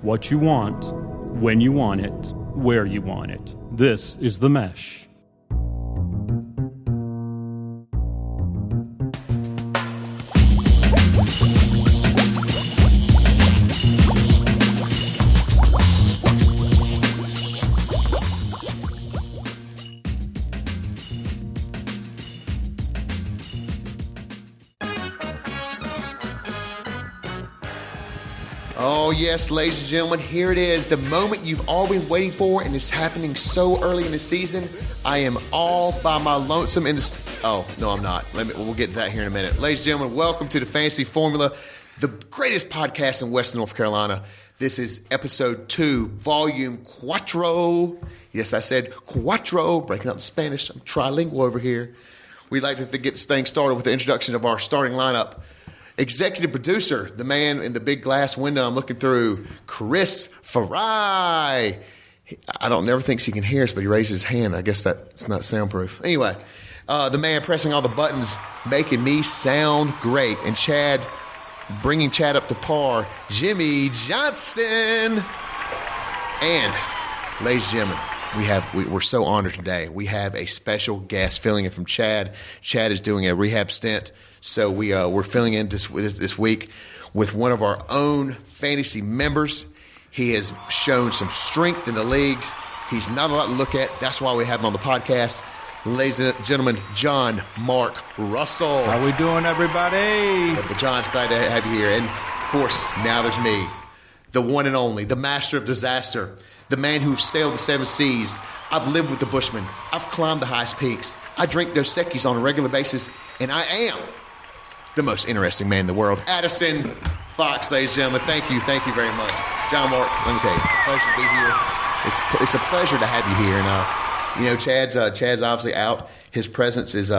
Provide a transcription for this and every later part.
what you want, when you want it, where you want it. This is The Mesh. Oh, yes, ladies and gentlemen, here it is, the moment you've all been waiting for, and it's happening so early in the season. I am all by my lonesome in the... Oh, no, I'm not. We'll get to that here in a minute. Ladies and gentlemen, welcome to the Fantasy Formula, the greatest podcast in Western North Carolina. This is episode 2, volume cuatro. Yes, I said cuatro, breaking up in Spanish. I'm trilingual over here. We'd like to get this thing started with the introduction of our starting lineup. Executive producer, the man in the big glass window I'm looking through, Chris Farai. I don't never think he can hear us, but he raised his hand. I guess that's not soundproof. Anyway, the man pressing all the buttons, making me sound great. And Chad, bringing Chad up to par, Jimmy Johnson. And, ladies and gentlemen, we're so honored today. We have a special guest filling in from Chad. Chad is doing a rehab stint. So we're filling in this week with one of our own fantasy members. He has shown some strength in the leagues. He's not a lot to look at. That's why we have him on the podcast. Ladies and gentlemen, John Mark Russell. How we doing, everybody? But John's glad to have you here. And, of course, now there's me, the one and only, the master of disaster, the man who sailed the 7 seas. I've lived with the Bushmen. I've climbed the highest peaks. I drink Dos Equis on a regular basis, and I am the most interesting man in the world. Addison Fox, ladies and gentlemen, thank you very much. John Mark, let me tell you, it's a pleasure to be here. It's a pleasure to have you here. And, Chad's obviously out. His presence is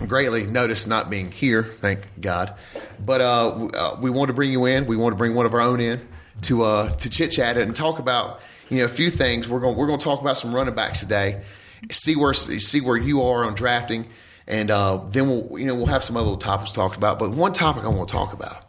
greatly noticed not being here, thank God. But we want to bring you in. We want to bring one of our own in to chit-chat and talk about, a few things. We're going to talk about some running backs today, see where you are on drafting. And then we'll have some other little topics to talk about. But one topic I want to talk about.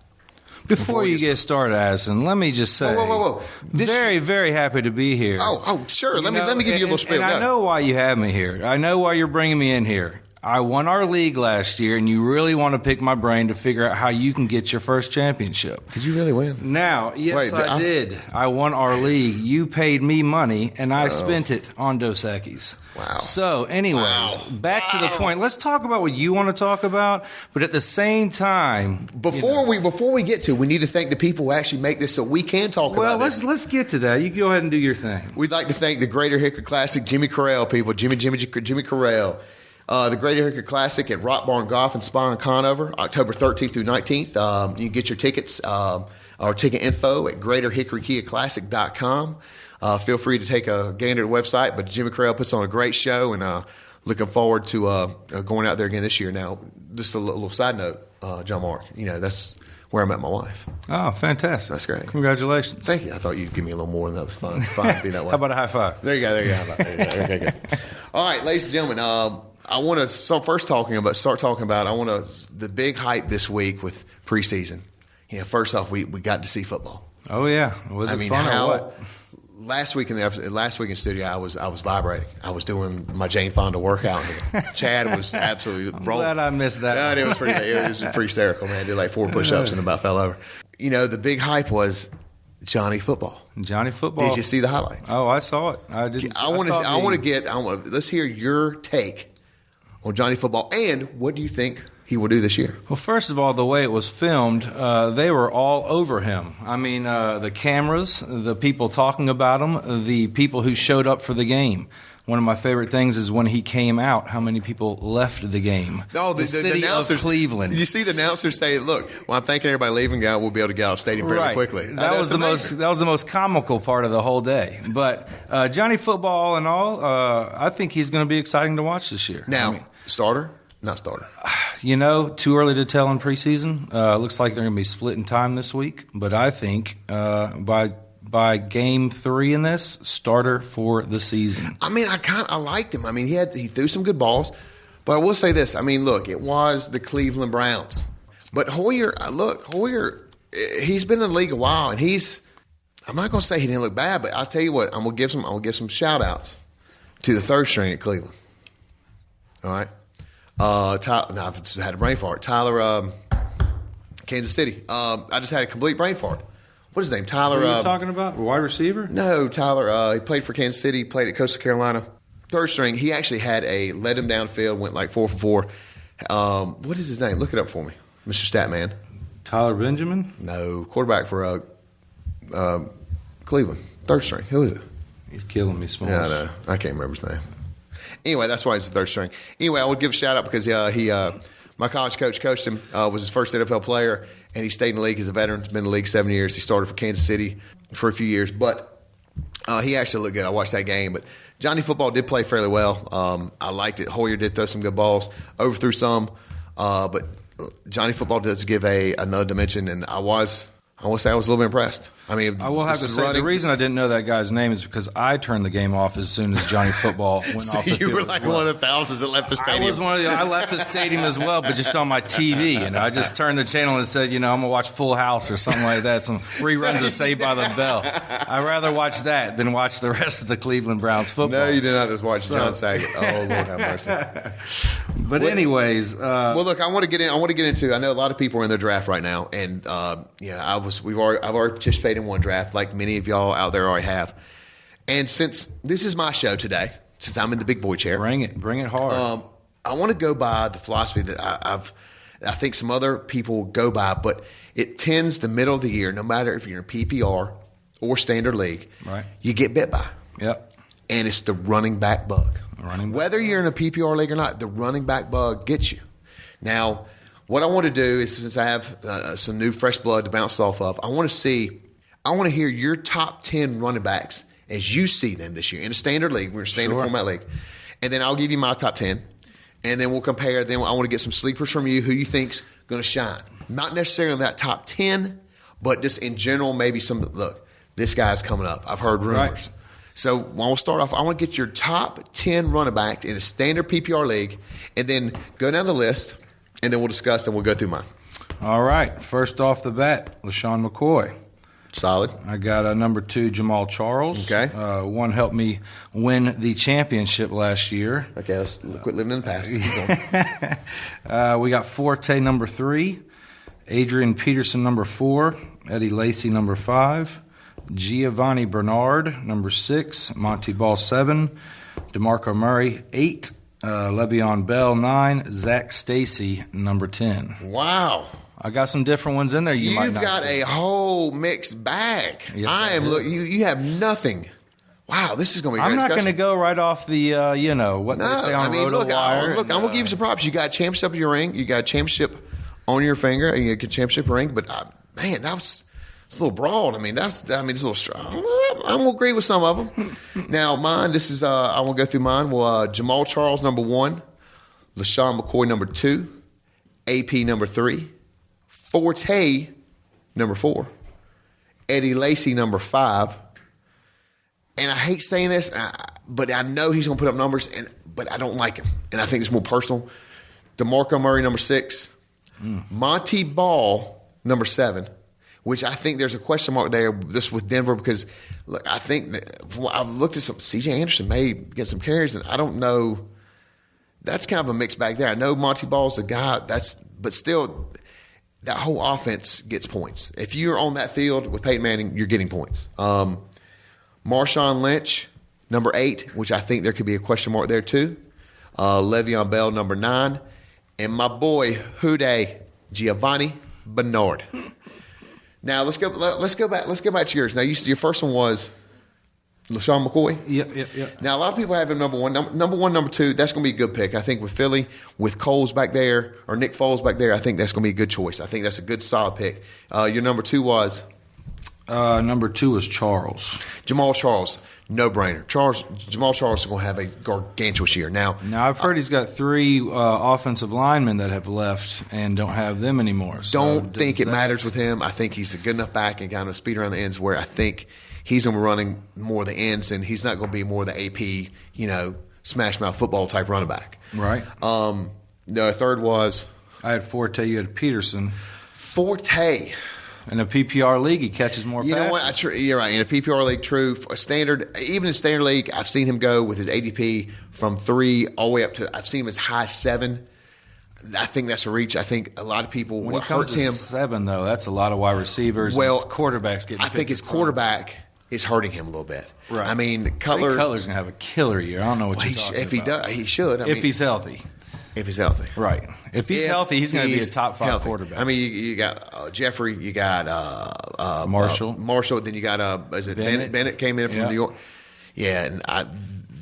Before you get started, Addison, let me just say, whoa. Very, very happy to be here. Oh, sure. Let me give you a little spiel. And I know why you have me here. I know why you're bringing me in here. I won our league last year, and you really want to pick my brain to figure out how you can get your first championship. Did you really win? Now, yes, I did. I won our league. You paid me money, and I spent it on Dos Equis. Wow. So, anyways, back to the point. Let's talk about what you want to talk about, but at the same time, before we get to, we need to thank the people who actually make this so we can talk about this. Well, let's get to that. You go ahead and do your thing. We'd like to thank the Greater Hickory Classic, Jimmy Correll, people, Jimmy Correll. The Greater Hickory Classic at Rock Barn Golf and Spa in Conover, October 13th through 19th. You can get your tickets or ticket info at GreaterHickoryKiaClassic.com. Feel free to take a gander at the website, but Jimmy Correll puts on a great show, and looking forward to going out there again this year. Now, just a little side note, John Mark, that's where I met my wife. Oh, fantastic. That's great. Congratulations. Thank you. I thought you'd give me a little more than that. Was fun. Fine to be that way. How about a high five? There you go. How about that? Okay, good. All right, ladies and gentlemen, I want to start talking about the big hype this week with preseason. First off, we got to see football. Oh yeah, was it fun or what? Last week in studio, I was vibrating. I was doing my Jane Fonda workout. Chad was absolutely rolling. Glad I missed that. No, it was pretty hysterical, man. I did like 4 push-ups and about fell over. The big hype was Johnny Football. Johnny Football. Did you see the highlights? Oh, I saw it. I didn't. Let's hear your take on Johnny Football, and what do you think he will do this year? Well, first of all, the way it was filmed, they were all over him. I mean, the cameras, the people talking about him, the people who showed up for the game. One of my favorite things is when he came out, how many people left the game. Oh, the city announcers, of Cleveland. You see the announcers say, look, well, I'm thanking everybody leaving out. We'll be able to get out of the stadium fairly quickly. That was the most comical part of the whole day. But Johnny Football and all, I think he's going to be exciting to watch this year. Now, starter? Not starter. Too early to tell in preseason. Looks like they're going to be split in time this week. But I think by game 3 in this, starter for the season. I mean, I liked him. I mean, he threw some good balls. But I will say this. I mean, look, it was the Cleveland Browns. But Hoyer, he's been in the league a while, and I'm not going to say he didn't look bad, but I'll tell you what, I'm going to give some shout outs to the third string at Cleveland. All right. I've just had a brain fart. Tyler, Kansas City. I just had a complete brain fart. What is his name? Tyler. What are you talking about? Wide receiver? No, Tyler. He played for Kansas City, played at Coastal Carolina. Third string. He actually led him downfield, went like 4 for 4. What is his name? Look it up for me, Mr. Statman. Tyler Benjamin? No, quarterback for Cleveland. Third string. Who is it? You're killing me, Smalls. Yeah, I know. I can't remember his name. Anyway, that's why he's the third string. Anyway, I would give a shout out because my college coach coached him, was his first NFL player, and he stayed in the league as a veteran. He's been in the league 7 years. He started for Kansas City for a few years, but he actually looked good. I watched that game, but Johnny Football did play fairly well. I liked it. Hoyer did throw some good balls, overthrew some, but Johnny Football does give another dimension, and I will say I was a little bit impressed. I mean, I will have to say the reason I didn't know that guy's name is because I turned the game off as soon as Johnny Football went so off the field. You were like one of the thousands that left the stadium. I was one of the. I left the stadium as well, but just on my TV. I just turned the channel and said, I'm gonna watch Full House or something like that. Some reruns of Saved by the Bell. I'd rather watch that than watch the rest of the Cleveland Browns football. No, you did not just watch John Saget. Oh, Lord have mercy. But anyways, well, look, I want to get into. I know a lot of people are in their draft right now, and I've already participated in one draft, like many of y'all out there already have. And since this is my show today, since I'm in the big boy chair, bring it hard. I want to go by the philosophy that I think some other people go by, but it tends the middle of the year, no matter if you're in PPR or standard league, right? You get bit by. Yep. And it's the running back bug. Whether you're in a PPR league or not, the running back bug gets you. Now, what I want to do is, since I have some new fresh blood to bounce off of, I want to hear your top 10 running backs as you see them this year in a standard league. We're in a standard format league. And then I'll give you my top 10. And then we'll compare. Then I want to get some sleepers from you who you think's going to shine. Not necessarily in that top 10, but just in general, maybe some, look, this guy's coming up. I've heard rumors. Right. So when we'll start off, I want to get your top 10 running backs in a standard PPR league, and then go down the list, and then we'll discuss and we'll go through mine. All right. First off the bat, LaShawn McCoy. Solid. I got number 2, Jamal Charles. Okay. One helped me win the championship last year. Okay, let's quit living in the past. We got Forte, number 3. Adrian Peterson, number 4. Eddie Lacy, number 5. Giovanni Bernard, number 6. Monty Ball, 7. DeMarco Murray, 8. Le'Veon Bell, 9. Zach Stacy, number 10. Wow. I got some different ones in there. You've got a whole mixed bag. Yes, I am. Look, you have nothing. Wow, this is going to be. I'm great not going to go right off the what they say on RotoWire. Look, I'm going to give you some props. You got a championship in your ring. You got a championship on your finger. And you get a championship ring. But man, it's a little broad. It's a little strong. I'm going to agree with some of them. Now, mine. This is. I want to go through mine. Well, Jamal Charles, number 1. LaShawn McCoy, number 2. AP, number 3. Forte, number 4. Eddie Lacy, number 5. And I hate saying this, but I know he's going to put up numbers, but I don't like him. And I think it's more personal. DeMarco Murray, number 6. Monty Ball, number 7, which I think there's a question mark there this with Denver because, look, I think that I've looked at some – C.J. Anderson may get some carries, and I don't know. That's kind of a mixed bag there. I know Monty Ball's a guy but still – that whole offense gets points. If you're on that field with Peyton Manning, you're getting points. Marshawn Lynch, number 8, which I think there could be a question mark there too. Le'Veon Bell, number 9. And my boy, Houday, Giovanni Bernard. Now, let's go back to yours. Now, your first one was LaShawn McCoy? Yep. Now, a lot of people have him number 1. Number 1, number 2, that's going to be a good pick. I think with Philly, with Coles back there, or Nick Foles back there, I think that's going to be a good choice. I think that's a good, solid pick. Your number 2 was? Number 2 was Charles. Jamal Charles, no-brainer. Jamal Charles is going to have a gargantuous year. Now I've heard he's got 3 offensive linemen that have left and don't have them anymore. So don't think it matters with him. I think he's a good enough back and kind of speed around the ends where I think – he's going to be running more of the ends, and he's not going to be more the AP, smash mouth football type running back. Right. The third was? I had Forte. You had Peterson. Forte. In a PPR league, he catches more passes. You know what? You're right. In a PPR league, true. A standard, even in standard league, I've seen him go with his ADP from 3 all the way up to, I've seen him as high as 7. I think that's a reach. I think a lot of people, when what it comes hurts to him. 7, though, that's a lot of wide receivers. Well, and quarterbacks getting I think his quarterback is hurting him a little bit. Right. I mean, Cutler's going to have a killer year. I don't know what you're talking if he about. does, he should. If he's healthy. If he's healthy. Right. If he's healthy, he's going to be a top 5 quarterback. I mean, you got Jeffrey, you got Marshall. Marshall, then you got Bennett came in from New York. Yeah, and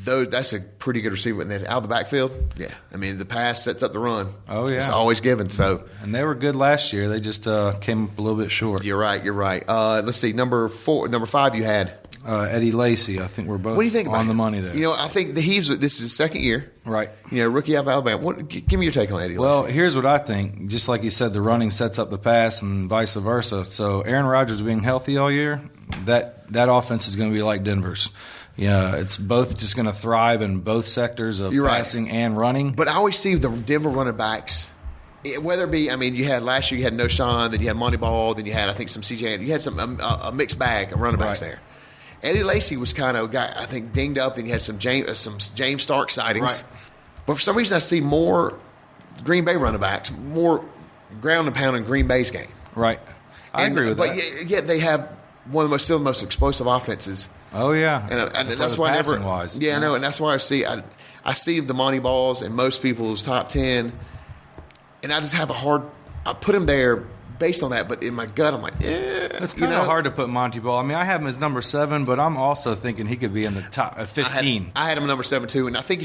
that's a pretty good receiver. And then out of the backfield, yeah. I mean, the pass sets up the run. Oh, yeah. It's always given. So, and they were good last year. They just came up a little bit short. You're right. Let's see. Number 5 you had. Eddie Lacy. I think we're both what do you think on the money there. You know, I think this is his second year. Right. You know, rookie out of Alabama. Give me your take on Eddie Lacy. Well, here's what I think. Just like you said, the running sets up the pass and vice versa. So Aaron Rodgers being healthy all year, that offense is going to be like Denver's. Yeah, it's both just going to thrive in both sectors of passing and running. But I always see the Denver running backs, whether it be, I mean, you had last year, you had No Sean, then you had Monty Ball, then you had, I think, some CJ. You had some a mixed bag of running backs there. Eddie Lacy was kind of a guy, I think, dinged up. Then you had some James Stark sightings. Right. But for some reason, I see more Green Bay running backs, more ground and pound in Green Bay's game. Right. I agree with that. But yet they have one of the most explosive offenses. Oh, yeah. And that's why I never. Wise. Yeah, I know. And that's why I see the Monty Balls in most people's top 10. And I just have I put him there based on that, but in my gut, I'm like, it's kind of hard to put Monty Ball. I mean, I have him as number 7, but I'm also thinking he could be in the top 15. I had him number 7 too, and I think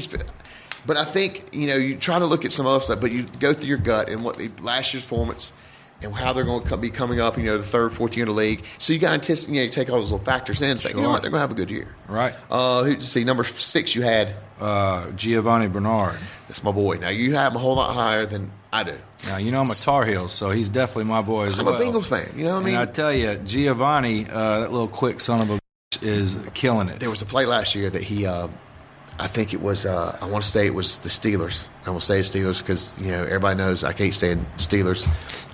but I think you try to look at some other stuff, but you go through your gut and what last year's performance and how they're going to be coming up. The third, fourth year in the league, so you got to you take all those little factors in and say, you know what, they're going to have a good year. Right. See, number 6 you had Giovanni Bernard. That's my boy. Now you have him a whole lot higher than I do. Now, I'm a Tar Heels, so he's definitely my boy as well. I'm a Bengals fan. You know what I mean? And I tell you, Giovanni, that little quick son of a bitch, is killing it. There was a play last year that he, I think it was, I want to say it was the Steelers. I will say Steelers because, everybody knows I can't stand Steelers.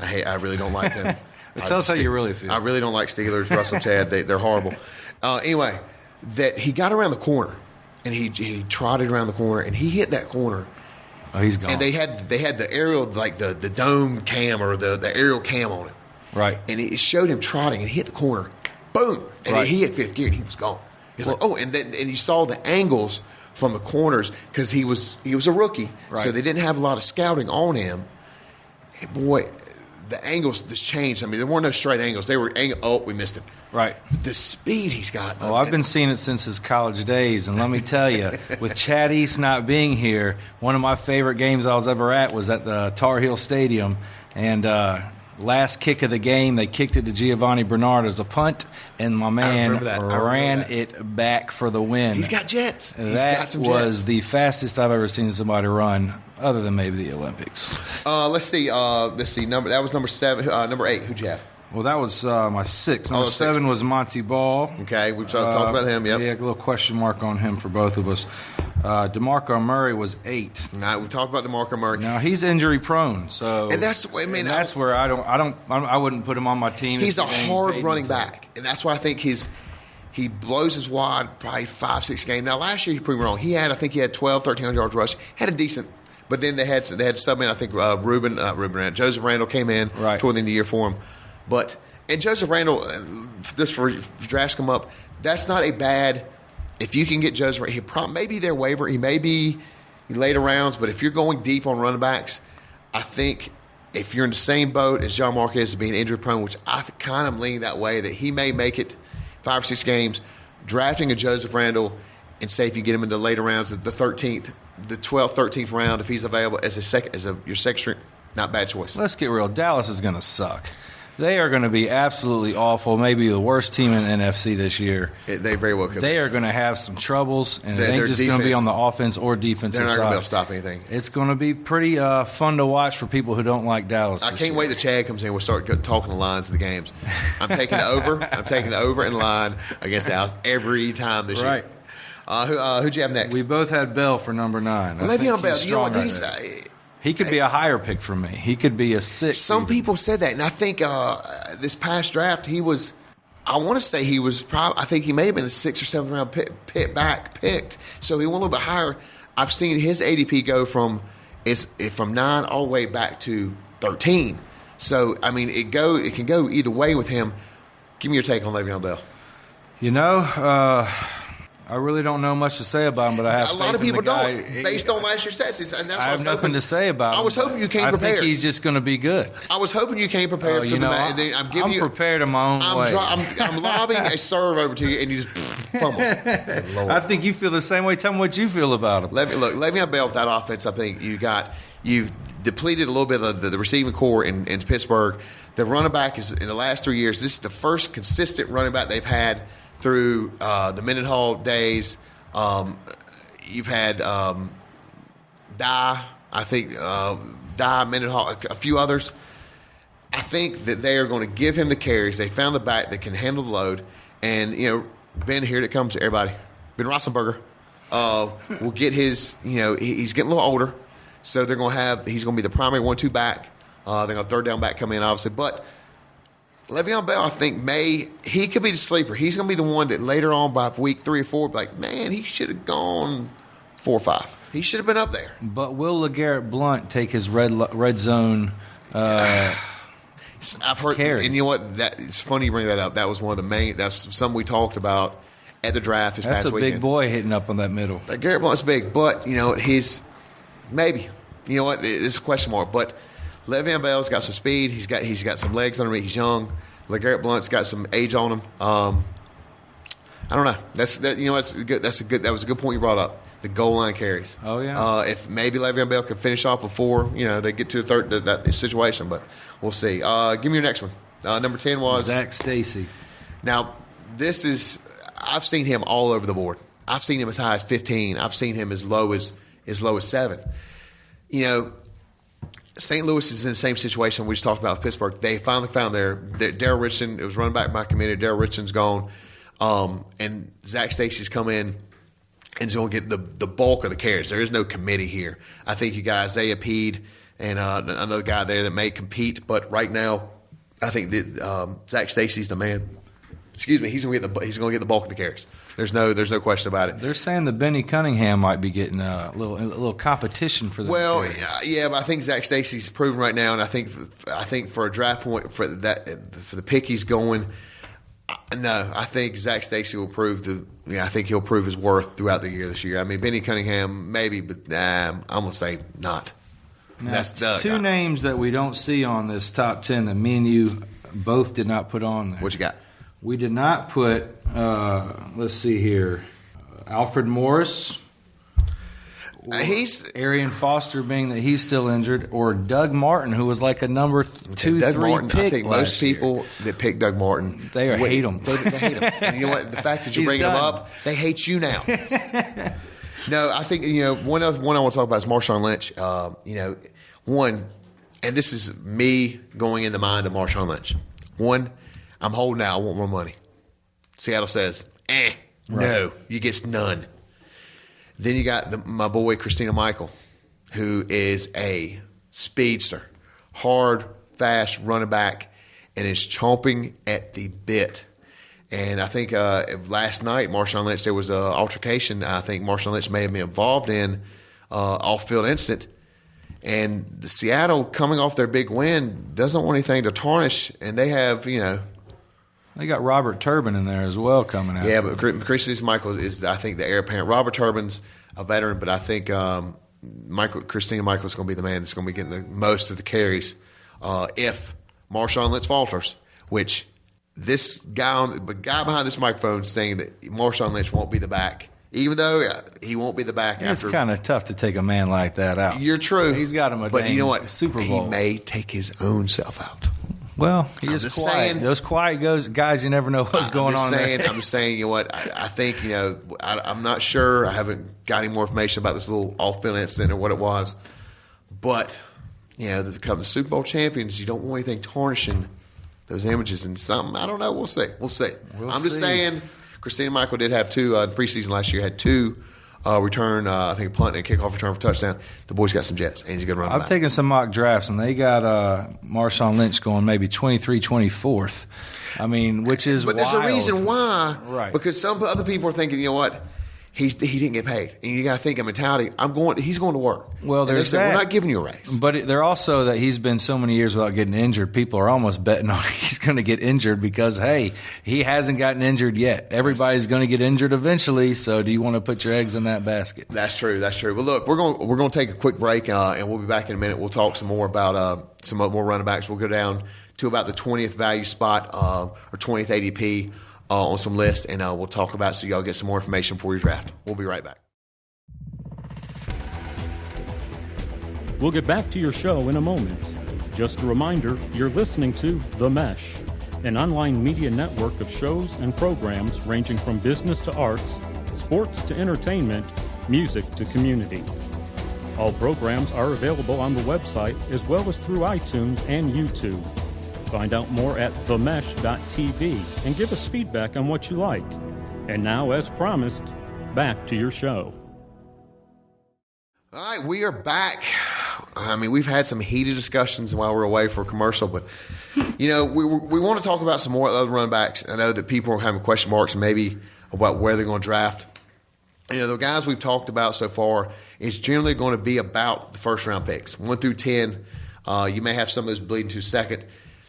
I really don't like them. Tell us how you really feel. I really don't like Steelers. Russell Chad, they're horrible. Anyway, that he got around the corner, and he trotted around the corner, and he hit that corner. Oh, he's gone. And they had the aerial, like the dome cam or the aerial cam on it. Right. And it showed him trotting, and he hit the corner. Boom. And he hit 5th gear, and he was gone. He's like, oh, and you saw the angles from the corners because he was a rookie. Right. So they didn't have a lot of scouting on him. And boy, the angles just changed. I mean, there weren't no straight angles. They were we missed it. Right. The speed he's got. Oh, I've been seeing it since his college days, and let me tell you, with Chad East not being here, one of my favorite games I was ever at was at the Tar Heel Stadium, and last kick of the game, they kicked it to Giovanni Bernard as a punt, and my man ran it back for the win. He's got jets. That was the fastest I've ever seen somebody run, other than maybe the Olympics. Let's see. That was number 7. Number 8. Who'd you have? Well, that was my 6. Number 7 was Monty Ball. Okay, we've talked about him. Yep. Yeah, a little question mark on him for both of us. DeMarco Murray was 8. Now we talked about DeMarco Murray. Now he's injury prone, so and that's where I wouldn't put him on my team. He's a hard running back, and that's why I think he blows his wad probably 5-6 games. Now last year he proved me wrong. I think he had 1,300 yards rush, had a decent. But then they had sub in. I think Joseph Randall came in toward the end of the year for him. And Joseph Randall, this for drafts come up. That's not a bad. If you can get Joseph, he may be their waiver. He may be later rounds. But if you're going deep on running backs, I think if you're in the same boat as John Marquez being injury prone, which I kind of lean that way, that he may make it 5 or 6 games, drafting a Joseph Randall and say if you get him into later rounds, the 13th, the 12th, 13th round, if he's available as your second string, not bad choice. Let's get real. Dallas is going to suck. They are going to be absolutely awful, maybe the worst team in the NFC this year. They very well could. They are going to have some troubles, and it ain't just going to be on the offense or defensive side. They're not going to be able to stop anything. It's going to be pretty fun to watch for people who don't like Dallas. I can't wait till Chad comes in. We'll start talking the lines of the games. I'm taking the over. I'm taking the over in line against Dallas every time this year. Who'd you have next? We both had Bell for number 9. Le'Veon Bell. You know what? He could be a higher pick for me. He could be a 6. Some even. people said that, and I think this past draft he was. I want to say he was probably. I think he may have been a 6th or 7th round picked. So he went a little bit higher. I've seen his ADP go from 9 all the way back to 13. So I mean, it can go either way with him. Give me your take on Le'Veon Bell. You know, I really don't know much to say about him, but I have a lot of people don't, based on last year's stats. And that's I have nothing to say about him. I was hoping you came prepared. I think he's just going to be good. I was hoping you came prepared for the match. I'm prepared in my own way. I'm lobbing a serve over to you, and you just fumble. I think you feel the same way. Tell me what you feel about him. Le'Veon Bell with that offense, I think you've depleted a little bit of the receiving core in Pittsburgh. The running back is in the last 3 years. This is the first consistent running back they've had through the Mendenhall days. You've had Mendenhall, a few others. I think that they are going to give him the carries. They found the back that can handle the load. And, Ben, here it comes, everybody. Ben Roethlisberger will get his, he's getting a little older. So he's going to be the primary 1-2 back. They're going to third down back come in, obviously. But Le'Veon Bell, I think, he could be the sleeper. He's going to be the one that later on by week 3 or 4, be like, man, he should have gone 4 or 5. He should have been up there. But will LeGarrette Blount take his red zone I've heard, carries? And you know what? It's funny you bring that up. That was one of the main. That's something we talked about at the draft this past weekend. That's a big boy hitting up on that middle. LeGarrette Blount's big, but he's maybe. You know what? It's a question mark, but. Le'Veon Bell's got some speed. He's got some legs under him. He's young. LeGarrette Blount's got some age on him. I don't know. That was a good point you brought up. The goal line carries. Oh yeah. If maybe Le'Veon Bell could finish off before they get to the third that situation, but we'll see. Give me your next one. Number 10 was Zach Stacy. Now I've seen him all over the board. I've seen him as high as 15. I've seen him as low as 7. St. Louis is in the same situation we just talked about with Pittsburgh. They finally found their Darryl Richardson. It was running back by committee. Darryl Richardson's gone. And Zach Stacy's come in and is going to get the bulk of the carries. There is no committee here. I think you got Isaiah Peed and another guy there that may compete. But right now, I think that Zach Stacy's the man. Excuse me. He's going to get the bulk of the carries. There's no question about it. They're saying that Benny Cunningham might be getting a little competition for the. Well, yeah, but I think Zach Stacy's proven right now, and I think for a draft point for the pick he's going. No, I think Zach Stacy will I think he'll prove his worth throughout the year this year. I mean, Benny Cunningham maybe, but I'm gonna say not. Now, that's two names that we don't see on this top 10 that me and you both did not put on there. What you got? We did not put, let's see here, Alfred Morris, Arian Foster being that he's still injured, or Doug Martin, who was like a number 2, Doug 3 Martin, pick I think most year. people that pick Doug Martin, they hate him. They hate him. And you know what? The fact that you're bringing him up, they hate you now. No, I think one I want to talk about is Marshawn Lynch. One, and this is me going in the mind of Marshawn Lynch. One, I'm holding out. I want more money. Seattle says, no, you get none. Then you got my boy Christina Michael, who is a speedster, hard, fast running back, and is chomping at the bit. And I think last night, Marshawn Lynch, there was an altercation I think Marshawn Lynch may have been involved in, off-field incident. And the Seattle, coming off their big win, doesn't want anything to tarnish, and they have, They got Robert Turbin in there as well coming out. Yeah, but Christina Michael is, I think, the heir apparent. Robert Turbin's a veteran, but I think Christina Michael is going to be the man that's going to be getting the most of the carries if Marshawn Lynch falters, which this guy behind this microphone is saying that Marshawn Lynch won't be the back. Even though he won't be the back after. It's kind of tough to take a man like that out. You're true. He's got him but you know what? Super Bowl. He may take his own self out. Well, he is quiet. Saying, those quiet guys, you never know what's going on there. I'm just saying, you know what? I think, I'm not sure. I haven't got any more information about this little off-field incident or what it was. But, to become the Super Bowl champions, you don't want anything tarnishing those images and something. I don't know. We'll see. I'm just saying, Christina Michael did have 2 in preseason last year, had 2 return, I think a punt and a kickoff return for touchdown. The boy's got some jets, and he's a good running back. I've taken some mock drafts, and they got Marshawn Lynch going maybe 23, 24th. I mean, which is But wild. there's a reason why. Right. Because some other people are thinking, you know what? He didn't get paid. And you got to think a mentality, he's going to work. Well, and there's they said, that. We're not giving you a raise. But they're also that he's been so many years without getting injured. People are almost betting on he's going to get injured because, hey, he hasn't gotten injured yet. Everybody's going to get injured eventually. So do you want to put your eggs in that basket? That's true. Well, look, we're going to take a quick break, and we'll be back in a minute. We'll talk some more about some more running backs. We'll go down to about the 20th value spot or 20th ADP on some lists, and we'll talk about it so y'all get some more information for your draft. We'll be right back. We'll get back to your show in a moment. Just a reminder, you're listening to The Mesh, an online media network of shows and programs ranging from business to arts, sports to entertainment, music to community. All programs are available on the website as well as through iTunes and YouTube. Find out more at themesh.tv and give us feedback on what you liked. And now, as promised, back to your show. All right, we are back. I mean, we've had some heated discussions while we're away for a commercial, but, we want to talk about some more other running backs. I know that people are having question marks maybe about where they're going to draft. The guys we've talked about so far is generally going to be about the first-round picks, 1 through 10. You may have some of those bleeding to second.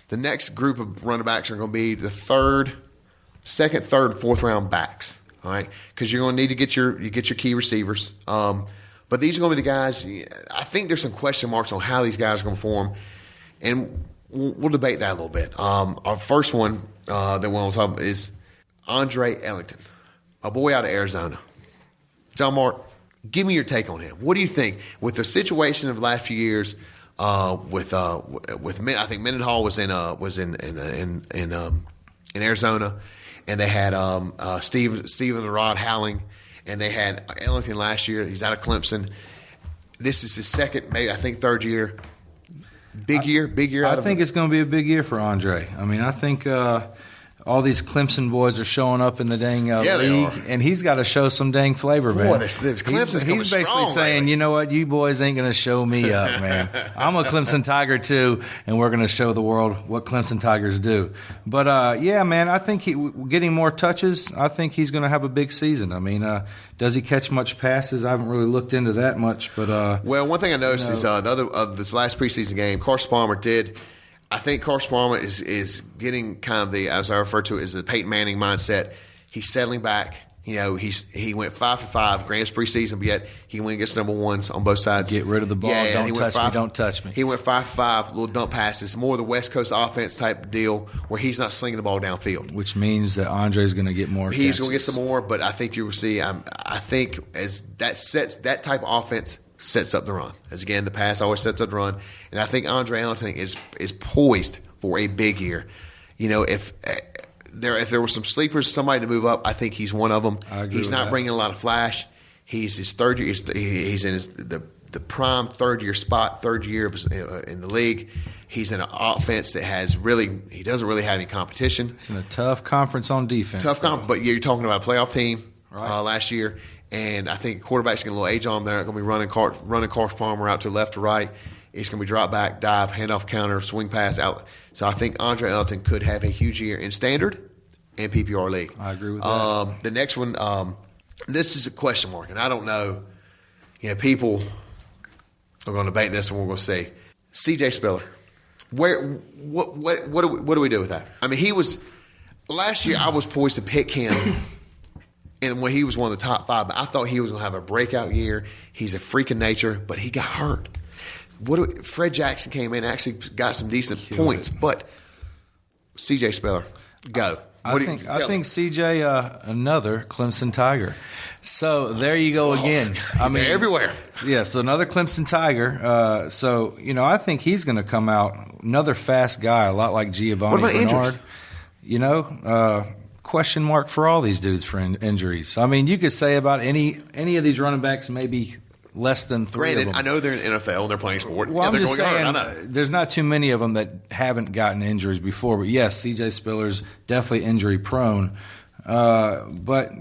The next group of running backs are going to be the second, third, fourth-round backs, all right, because you're going to need to get your key receivers. But these are going to be the guys. I think there's some question marks on how these guys are going to perform, and we'll debate that a little bit. Our first one that we want to talk about is Andre Ellington, a boy out of Arizona. John Mark, give me your take on him. What do you think with the situation of the last few years? With I think Mendenhall was in Arizona, and they had Stephen the Rod Howling. And they had Ellington last year. He's out of Clemson. This is his second, maybe I think third year. Big year. I think it's going to be a big year for Andre. I mean, I think all these Clemson boys are showing up in the dang league, and he's got to show some dang flavor, man. Boy, Clemson's coming he's basically strong, saying, baby. you know what, you boys ain't going to show me up, man. I'm a Clemson Tiger too, and we're going to show the world what Clemson Tigers do. But yeah, man, I think getting more touches. I think he's going to have a big season. I mean, does he catch much passes? I haven't really looked into that much, but well, one thing I noticed is this last preseason game, Carson Palmer did. I think Carson Palmer is getting kind of the, as I refer to it, is the Peyton Manning mindset. He's settling back. He went 5 for 5 Grants preseason, but yet he went against number ones on both sides. Get rid of the ball. Don't touch me. He went 5 for 5, little dump passes, more of the West Coast offense type deal where he's not slinging the ball downfield. Which means that Andre's going to get more. He's going to get some more, but I think you will see. I think as that type of offense sets up the run. As again, the pass always sets up the run, and I think Andre Ellington is poised for a big year. If there were some sleepers, somebody to move up, I think he's one of them. He's not bringing a lot of flash. He's his third year. He's in the prime third year in the league. He's in an offense that he doesn't really have any competition. It's in a tough conference on defense. But you're talking about a playoff team right. Last year. And I think quarterback's getting a little age on there. Going to be running Carson Palmer out to left to right. It's going to be drop back, dive, handoff, counter, swing pass out. So I think Andre Ellington could have a huge year in standard and PPR league. I agree with that. The next one, this is a question mark, and I don't know. People are going to debate this, and we're going to see C.J. Spiller. What do we do with that? I mean, he was last year. I was poised to pick him. And when he was one of the top 5, I thought he was going to have a breakout year. He's a freak of nature, but he got hurt. Fred Jackson came in and actually got some decent points, but C.J. Spiller, go. I think C.J. Another Clemson Tiger. So there you go again. I mean, everywhere. Yeah, so another Clemson Tiger. I think he's going to come out another fast guy, a lot like Giovanni Bernard. Injuries? Question mark for all these dudes for injuries. I mean, you could say about any of these running backs, maybe less than 3 of them. I know they're in the NFL and they're playing sport. Well, I'm just saying, I know. There's not too many of them that haven't gotten injuries before. But yes, C.J. Spiller's definitely injury prone. But,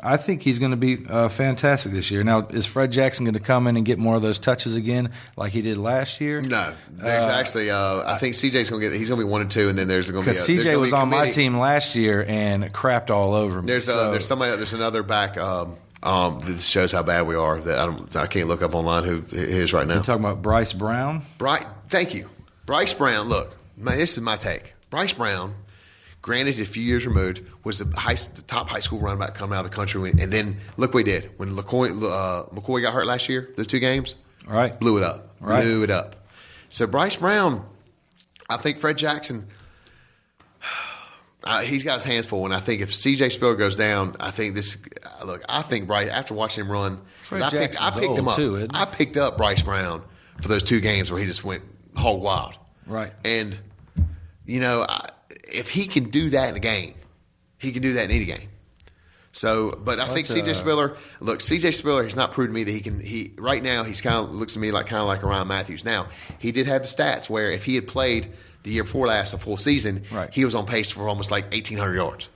I think he's going to be fantastic this year. Now, is Fred Jackson going to come in and get more of those touches again like he did last year? No. There's actually, I think CJ's going to he's going to be 1 and 2, and then there's going to be because CJ was on my team last year and crapped all over me. There's another back that shows how bad we are that I can't look up online who it is right now. You're talking about Bryce Brown? Thank you. Bryce Brown, look, this is my take. Bryce Brown, granted a few years removed, was the top high school running back coming out of the country. And then look what he did. When McCoy got hurt last year, those 2 games, right, blew it up. So Bryce Brown, I think Fred Jackson, he's got his hands full. And I think if C.J. Spiller goes down, I think Bryce, after watching him run, I picked him up. Too, I picked up Bryce Brown for those 2 games where he just went hog wild. Right. And, if he can do that in a game, he can do that in any game. So, but I think C.J. Spiller has not proved to me that he can. Right now, he's looks to me like a Ryan Matthews. Now, he did have the stats where if he had played the year before last, a full season, right, he was on pace for almost like 1,800 yards.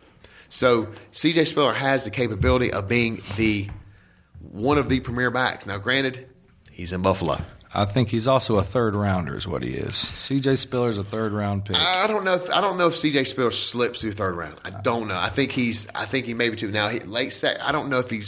So, C.J. Spiller has the capability of being one of the premier backs. Now, granted, he's in Buffalo. I think he's also a third rounder, is what he is. C.J. Spiller's a third round pick. I don't know if C.J. Spiller slips through third round. I don't know. I think he may be too. Now I don't know if he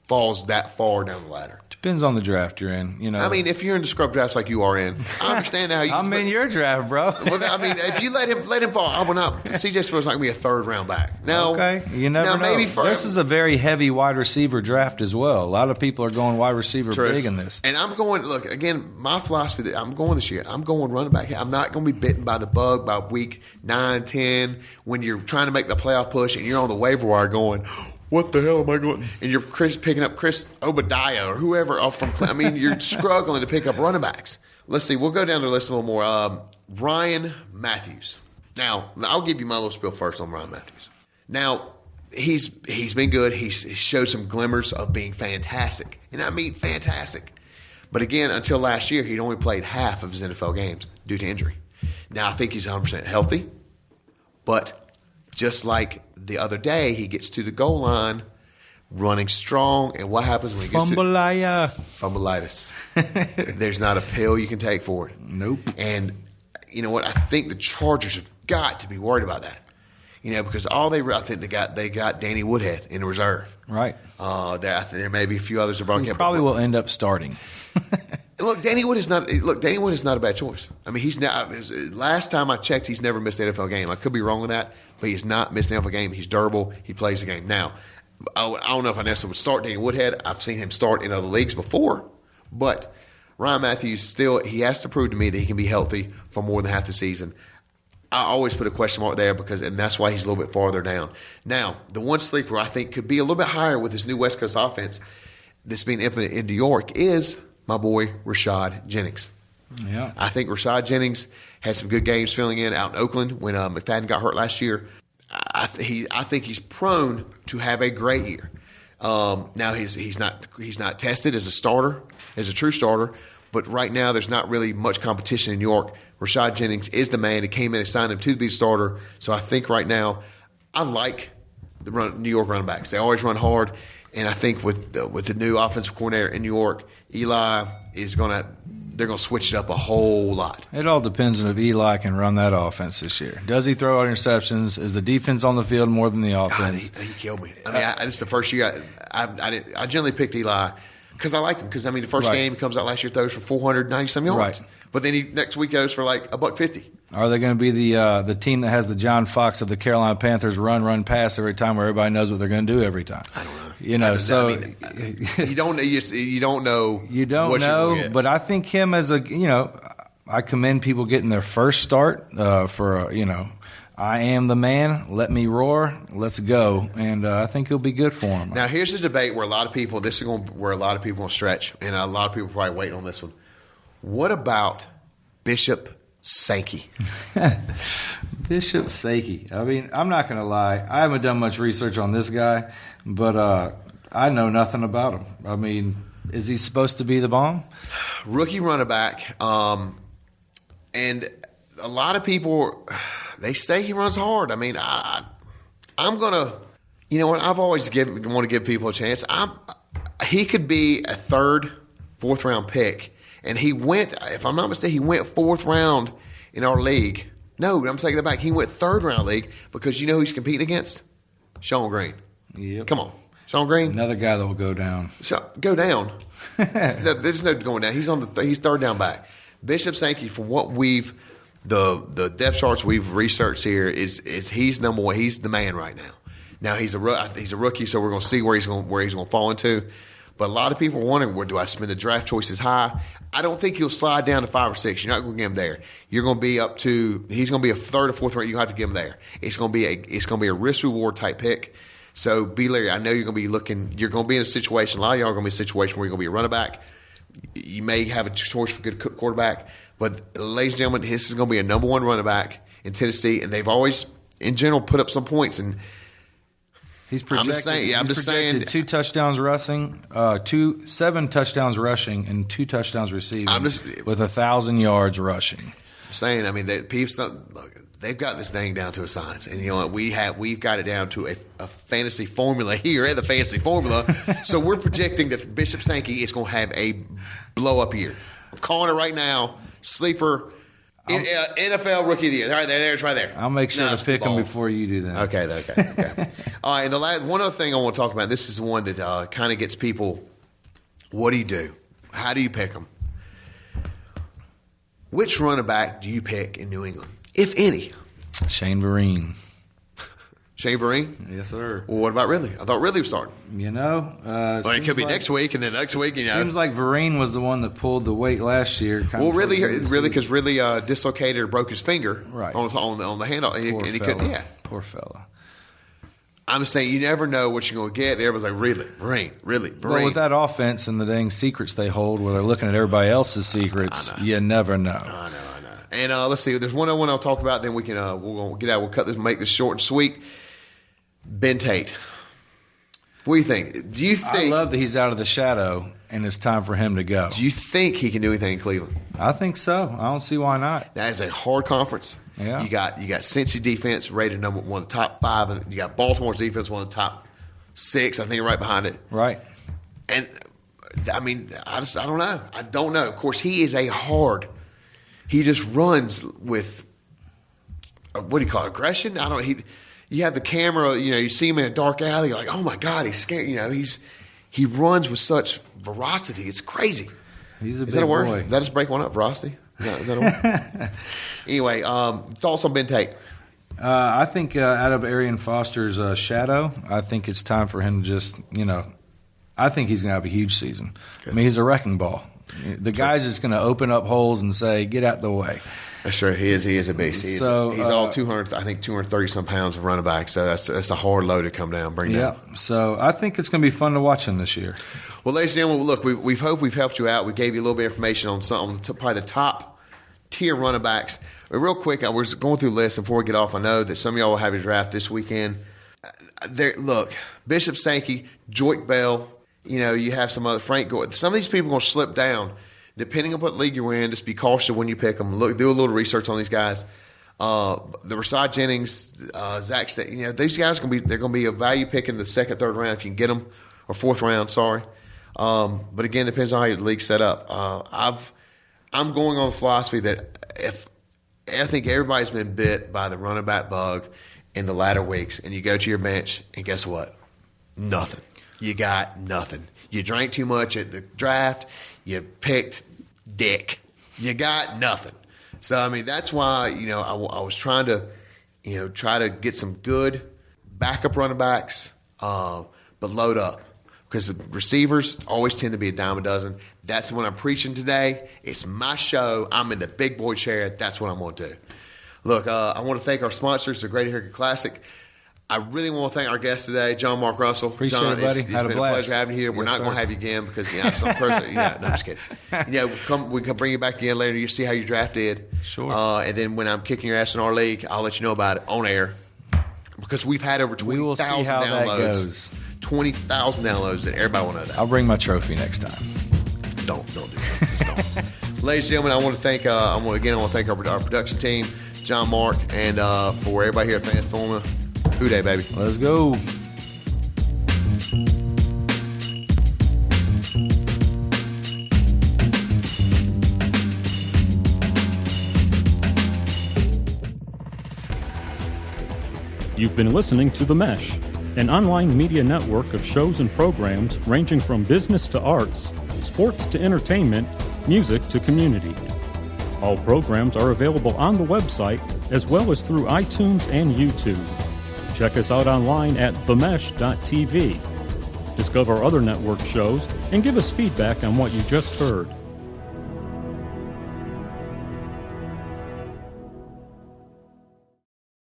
falls that far down the ladder. Depends on the draft you're in. I mean, if you're in the scrub drafts like you are in, I understand that. I'm in your draft, bro. Well, I mean, if you let him fall, I will not. C.J. Spiller's not going to be a third round back. Now, okay, you never know. Maybe this is a very heavy wide receiver draft as well. A lot of people are going wide receiver big in this. And I'm going. Look again. My philosophy. I'm going this year. I'm going running back. I'm not going to be bitten by the bug by week 9, 10 when you're trying to make the playoff push and you're on the waiver wire going, what the hell am I going? And you're picking up Chris Obadiah or whoever from. I mean, you're struggling to pick up running backs. Let's see. We'll go down the list a little more. Ryan Matthews. Now, I'll give you my little spiel first on Ryan Matthews. Now, he's been good. He's showed some glimmers of being fantastic, and I mean fantastic. But again, until last year, he'd only played half of his NFL games due to injury. Now I think he's 100% healthy, but just like the other day, he gets to the goal line running strong, and what happens when he gets fumbleitis. There's not a pill you can take for it. Nope. And you know what? I think the Chargers have got to be worried about that. Because I think they got Danny Woodhead in reserve. Right. There may be a few others that brought. He probably will end up starting. Look, Danny Wood is not a bad choice. I mean, he's not. Last time I checked, he's never missed an NFL game. I could be wrong with that, but he's not missed an NFL game. He's durable. He plays the game. Now, I don't know if I necessarily would start Danny Woodhead. I've seen him start in other leagues before, but Ryan Matthews he has to prove to me that he can be healthy for more than half the season. I always put a question mark there and that's why he's a little bit farther down. Now, the one sleeper I think could be a little bit higher with this new West Coast offense that's being implemented in New York is my boy Rashad Jennings. Yeah, I think Rashad Jennings had some good games filling in out in Oakland when McFadden got hurt last year. I think he's prone to have a great year. Now he's not tested as a starter, as a true starter. But right now, there's not really much competition in New York. Rashad Jennings is the man. He came in and signed him to be the starter. So I think right now, I like the New York running backs. They always run hard. And I think with the new offensive coordinator in New York, Eli they're going to switch it up a whole lot. It all depends on if Eli can run that offense this year. Does he throw out interceptions? Is the defense on the field more than the offense? God, he killed me. I mean, this is the first year I generally picked Eli. Because I liked him. Because, the first game he comes out last year, throws for 490-some yards. Right. But then next week goes for like $150. Are they going to be the team that has the John Fox of the Carolina Panthers run, pass every time where everybody knows what they're going to do every time? I don't know. You don't know. You don't know. You don't know. But I think him as I commend people getting their first start I am the man. Let me roar. Let's go. And I think he'll be good for him. Now, here's a debate where a lot of people will stretch, and a lot of people are probably waiting on this one. What about Bishop Sankey? Bishop Sankey. I mean, I'm not going to lie. I haven't done much research on this guy, but I know nothing about him. I mean, is he supposed to be the bomb? Rookie running back. And a lot of people – they say he runs hard. I mean, I'm going to You know what? I've always want to give people a chance. He could be a third, fourth round pick, and he went. If I'm not mistaken, he went fourth round in our league. No, I'm taking that back. He went third round league because you know who he's competing against? Sean Green. Yep. Come on, Sean Green. Another guy that will go down. So, go down. No, there's no going down. He's on he's third down back. Bishop Sankey, from what the depth charts we've researched here is he's number one. He's the man right now. Now he's a rookie, so we're going to see where he's going to fall into. But a lot of people are wondering, where do I spend the draft choices high? I don't think he'll slide down to 5 or 6. You're not going to get him there. You're going to be up to. He's going to be a third or fourth round. You have to get him there. It's going to be a risk reward type pick. So be leery. I know you're going to be looking. You're going to be in a situation. A lot of y'all are going to be in a situation where you're going to be a running back. You may have a choice for a good quarterback, but ladies and gentlemen, this is going to be a number one running back in Tennessee, and they've always, in general, put up some points. And he's projected. I'm just saying 2 touchdowns rushing, 7 touchdowns rushing, and 2 touchdowns receiving. With 1,000 yards rushing. I'm saying, I mean, they've got this thing down to a science, and you know what? We've got it down to a fantasy formula here at the fantasy formula. So we're projecting that Bishop Sankey is going to have a blow up year. I'm calling it right now. Sleeper. NFL Rookie of the Year. Right there, it's right there. I'll make sure to pick him before you do that. Okay. All right, and one other thing I want to talk about, this is the one that kind of gets people, what do you do? How do you pick them? Which running back do you pick in New England, if any? Shane Vereen. Shane Vereen? Yes, sir. Well, what about Ridley? I thought Ridley was starting. You know. It could be next week, and then next week, you know. Seems like Vereen was the one that pulled the weight last year. Well, Ridley, because Ridley dislocated or broke his finger on the handle. And he couldn't, Poor fella. I'm saying you never know what you're going to get. Everybody's like, Ridley, Vereen. Well, with that offense and the dang secrets they hold where they're looking at everybody else's secrets, you never know. I know. And let's see. There's one other one I'll talk about. Then we can we'll get out. We'll cut this, make this short and sweet. Ben Tate. What do you think? I love that he's out of the shadow and it's time for him to go. Do you think he can do anything in Cleveland? I think so. I don't see why not. That is a hard conference. Yeah. You got Cincy defense rated one of the top 5, and you got Baltimore's defense one of the top 6. I think right behind it. Right. And I mean, I don't know. I don't know. Of course, he is he just runs with what do you call it, aggression? I don't know. You have the camera, you see him in a dark alley, you're like, oh my God, he's scared. He runs with such veracity. It's crazy. He's a big boy. Is that a word? boy. Did I just break one up? Veracity? Is that a word? Anyway, thoughts on Ben Tate? I think out of Arian Foster's shadow, I think it's time for him to just, I think he's going to have a huge season. Good. I mean, he's a wrecking ball. The guy's just going to open up holes and say, get out the way. That's true. He is a beast. He's all 230-some pounds of running back, so that's a hard load to come down, bring down. Yeah, so I think it's going to be fun to watch him this year. Well, ladies and gentlemen, look, we hope we've helped you out. We gave you a little bit of information on probably the top tier running backs. But real quick, we're going through the list, and before we get off, I know that some of y'all will have your draft this weekend. Look, Bishop Sankey, Joique Bell, you have some other Frank Gore. Some of these people are going to slip down. Depending on what league you're in, just be cautious when you pick them. Look, do a little research on these guys. The Rashad Jennings, Zach, these guys they're going to be a value pick in the second, third round if you can get them, or fourth round. Sorry, but again, it depends on how your league's set up. I'm going on the philosophy that I think everybody's been bit by the running back bug in the latter weeks, and you go to your bench, and guess what? Nothing. You got nothing. You drank too much at the draft. You picked dick. You got nothing. So, I mean, that's why, I was trying to get some good backup running backs, but load up. Because the receivers always tend to be a dime a dozen. That's what I'm preaching today. It's my show. I'm in the big boy chair. That's what I'm going to do. Look, I want to thank our sponsors, the Great American Classic. I really want to thank our guest today, John Mark Russell. Appreciate John, it, buddy. It's been a pleasure having you here. We're not going to have you again because some person. No, I'm just kidding. We can bring you back again later. You see how your draft did. Sure. And then when I'm kicking your ass in our league, I'll let you know about it on air because we've had over 20,000 downloads. 20,000 downloads, and everybody will know that. I'll bring my trophy next time. Don't do that. Just don't. Ladies and gentlemen, I want to thank. I want to thank our production team, John Mark, and for everybody here at Fans Formula. Who day, baby? Let's go. You've been listening to The Mesh, an online media network of shows and programs ranging from business to arts, sports to entertainment, music to community. All programs are available on the website as well as through iTunes and YouTube. Check us out online at themesh.tv. Discover other network shows and give us feedback on what you just heard.